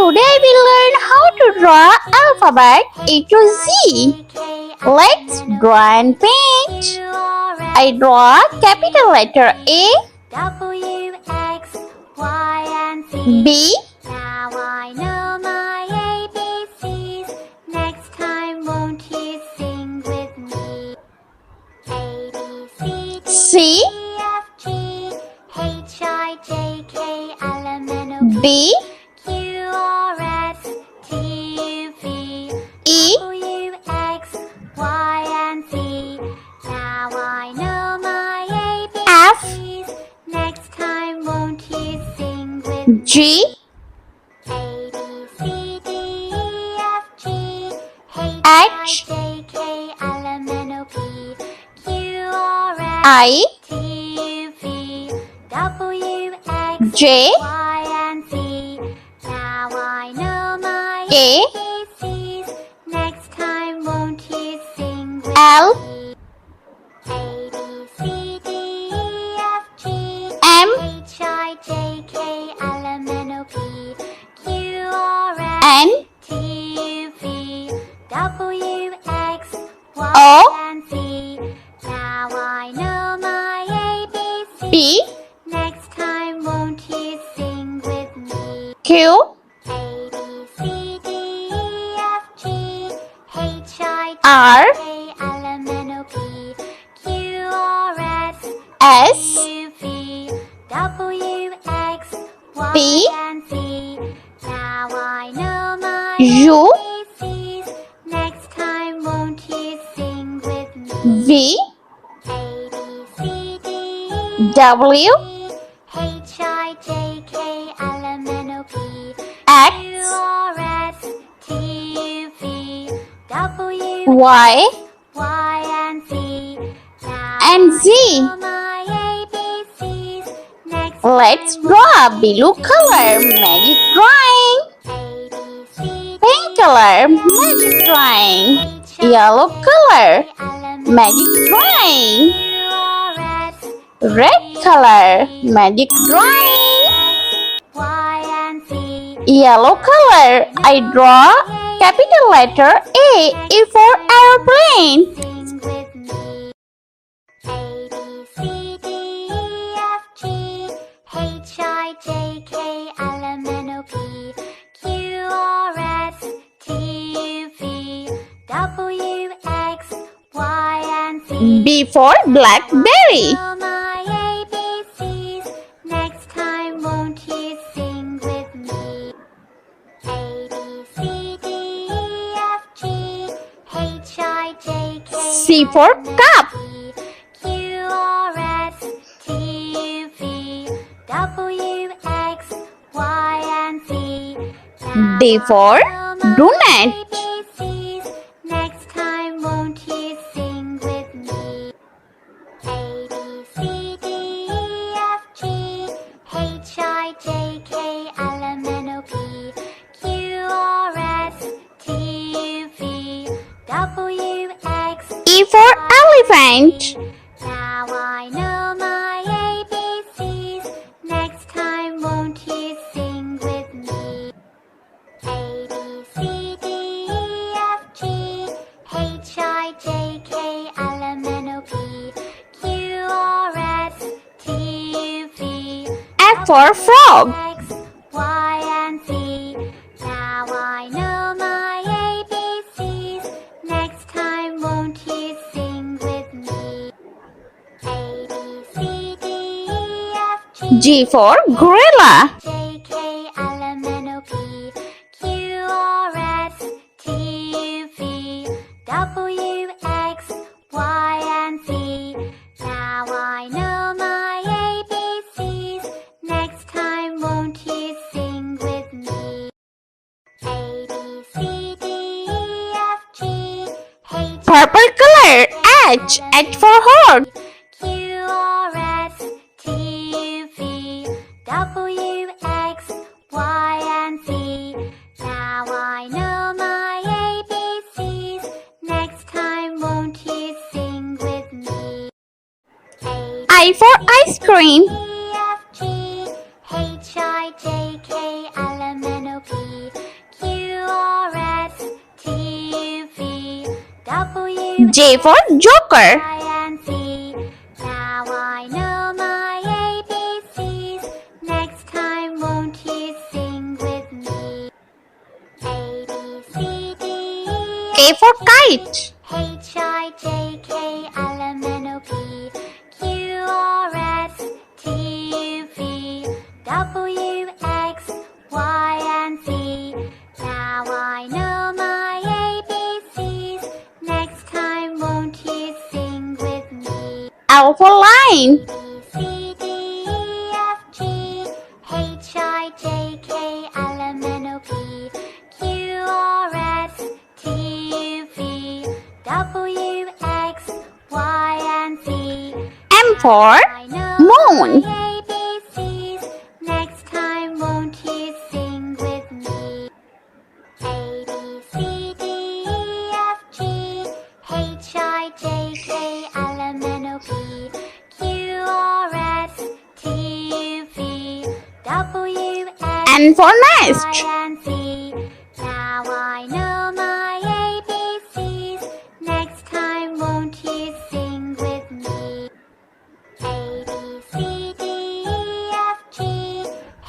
Today we learn how to draw alphabet A to Z. Let's draw and paint. I draw capital letter A, W, X, Y, and Z. B, Now I know my ABCs. Next time, won't you sing with me? A, B, C, D, C, E, F, G, H, I, J, K, L, M, N, O, P, B, Q, R, S, T, U, V, E, W, X, Y, and Z. Now I know my F, ABCs. Next time, won't you sing with me? G, A, B, C, D, E, F, G, H, H, I, J, K, L, M, N, O, P, Q, R, S, I, T, U, V, W, X, J, Y, and Z. Now I know my K, ABCs. Next time, won't you sing with L, me? A, B, C, D, E, F, G, M, H, I, J, K, L, M, N, O, P, Q, R, S, N, T, U, V, W, X, Y, O, and Z. Now I know my ABCs. P, Next time, won't you sing with me? Q, A, B, C, D, E, F, G, H, I, R, J, K, L, M, N, O, P, Q, R, S, S, U, V, W, X, Y, P, and Z. Now I know my U, ABCs. Next time, won't you sing with me? V, A, B, C, D, E, W, H, I, J, K, L, M, N, O, P, Q, X, R, S, T, U, V, W, Y, Y, and Z. Now and I Z. know my ABCs. Next Let's time, draw blue color magic drawing, A, B, C, pink color magic drawing, H, I, yellow color J, L, M, N, magic drawing, Q, R, S, red color magic drawing, Y, and Z. yellow color. I draw capital letter A for airplane. Sing with me. A, B, C, D, E, F, G, H, I, J, K, L, M, N, O, P, Q, R, S, T, U, V, W, X, Y, and Z. B for blackberry. Know my ABCs. Next time, won't you sing with me? A, B, C, D, E, F, G, H, I, J, K, C for cup. Q, R, S, T, U, V, W, X, Y, and Z. Now D for I know my donut. ABCs. Next time, won't you sing with me? A, B, C, D, E, F, G, H, I, J, K, L, M, N, O, P, Q, R, S, T, U, V, W, X, E for elephant. now I know my ABCs. Next time, won't you sing with me? A, B, C, D, E, F, G, H, I, J, K, L, M, N, O, P, Q, R, S, T, U, V, F for frog. X, Y, and Z. Now I know my ABCs. Next time, won't you sing with me? A, B, C, D, E, F, G for gorilla. J, K, L, M, N, O, P, Q, R, S, T, U, V, W, X, Y, and Z. Now I know my ABCs. Next time, won't you sing with me? A, B, C, D, E, F, G, H, Purple color. H. H for horse. Q, R, S, T, U, V, W, X, Y, and Z. Now I know my ABCs. Next time, won't you sing with me? A, I for ice cream. E, F, G, H, I, J, K, L, M, N, O, P, J for Joker. Y and Z. Now I know my ABCs. Next time won't you sing with me? A, B, C, D, E, K for Kite. H, I, J, K, L, M, N, O, P, Q, R, S, T, U, V, W, X, Y, and Z. Now I know my ABCs. Next time won't you sing with me? L for Line. B, C, D, E, F, G, H, I, J, K, L, M, N, O, P, Q, R, S, T, U, V, W, X, Y, and Z. M for I know Moon. my ABCs. Next time won't you sing with me? A, B, C, D, E, F, G, H, I, J, K, L, M, N, O, P, Q, R, S, T, U, V, W, X, N for Nest. Y, and Z. Now I know my ABCs. Next time won't you sing with me? A, B, C, D, E, F, G,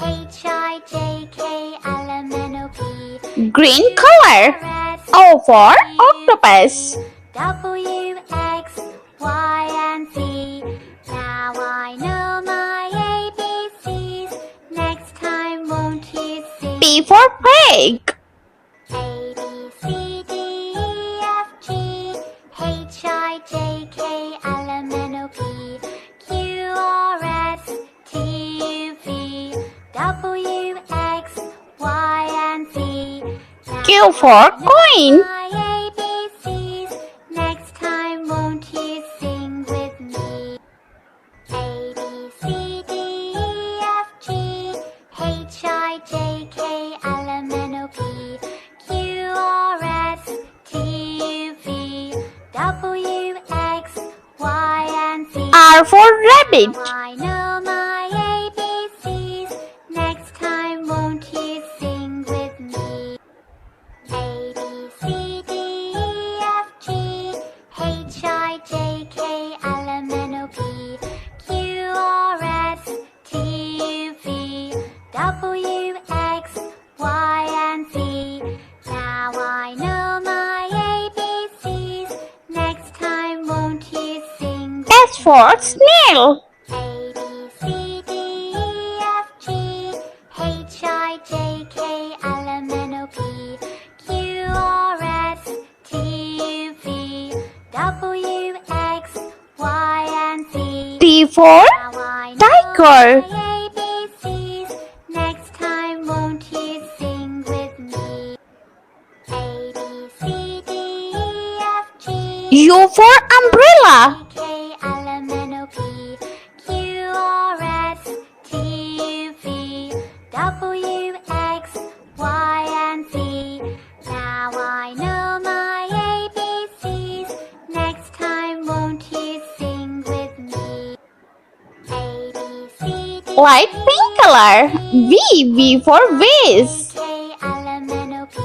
H, I, J, K, L, M, N, O, P, Green color. S, O for Octopus. W, X, Y, and Z. Now I know my ABCs. Next time won't you sing? P for Pig. A, B, C, D, E, F, G, H, I, J, K, L, M, N, O, P, Q, R, S, T, U, V, W, X, Y, and Z. Q for Coin. My ABCs. Next time won't you sing with me? A, B, C, D, E, F, G, H, I, J, K, L, M, N, O, P, Q, R, S, T, U, V, W, X, Y, and Z. R for Rabbit. Now I know my ABCs. Next time won't you sing with me? A, B, C, D, E, F, G, H, I, J, K, L, M, N, O, P, Q, R, S, T, U, V, W, X, Y, and Z. Now I know my ABCs. Next time won't you sing with S for Snail. A, B, C, D, E, F, G, H, I, J, K, L, M, N, O, P, Q, R, S, T, U, V, W, X, Y, and Z. T for Now I know Tiger. my ABCs. Next time won't you sing with me? A, B, C, D, E, F, G, U for Umbrella. K, L, M, N, O, P, Q, R, S, T, U, V, W, X, Y, and Z. Now I know my ABCs. Next time won't you sing with me? A, B, C, D, Light pink color. V for Vase. K, L, M, N, O, P,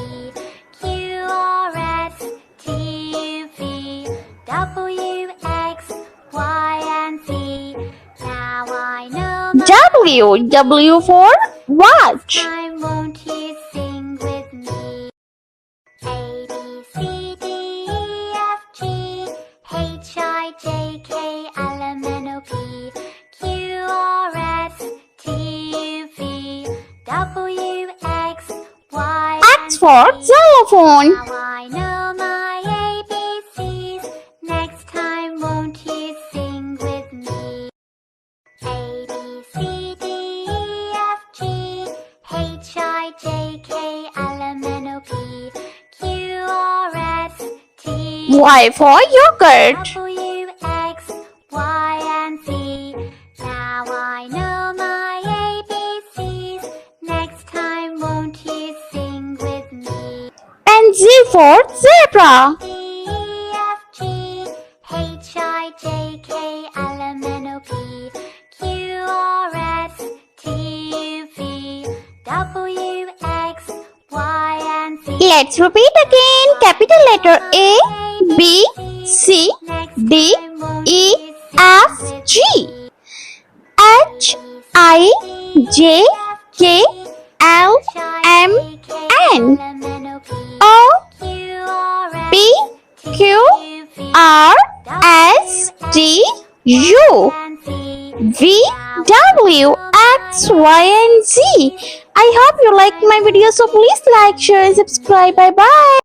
Q, R, S, T, U, V, W, X, Y, and Z. Now I know my W for Watch. time won't you sing with me? A, B, C, D, E, F, G, H, I, J, K, L, M, N, O, P, Q, R, S, T, U, V, W, X, Y, X for Xylophone. Now I know my ABCs. Next time won't you sing with me? A, B, C, D, E, F, G, H, I, J, K, L, M, N, O, P, Q, R, S, T, Y for Yogurt. W, X, Y, and Z. Now I know my ABCs. Next time won't you sing with me? And Z for Zebra. D, E, F, G, H, I, J, K, L, M, N, O, P, Q, R, S, T, U, V, W, X, Y, and Z. Let's repeat again. Capital letter A, B, C D E F G H I J K L M N O P Q R S T U V W X Y and Z. I hope you like my video, so please like, share and subscribe. Bye bye.